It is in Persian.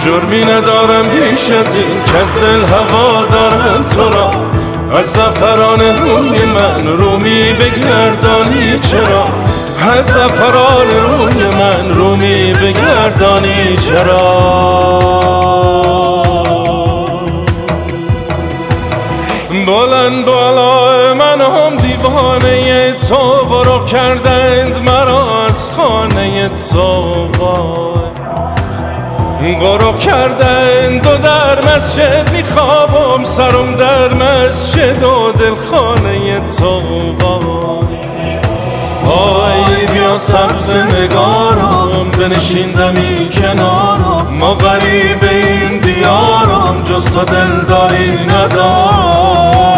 جرمی ندارم بیش از این که از دل هوا دارم تو را. از زعفران روی من رومی بگردانی چرا؟ از زعفران روی من رومی بگردانی چرا؟ بلند بالای من هم دیوانه تو برو کردند مرا از خانه تو. برو کردند و در مسجد میخوابم سرم در مسجد و دل خانه تو. آی بیا سبز نگارم بنشین دمی کنارم، ما غریب این دیارم جز تو دلداری ندارم.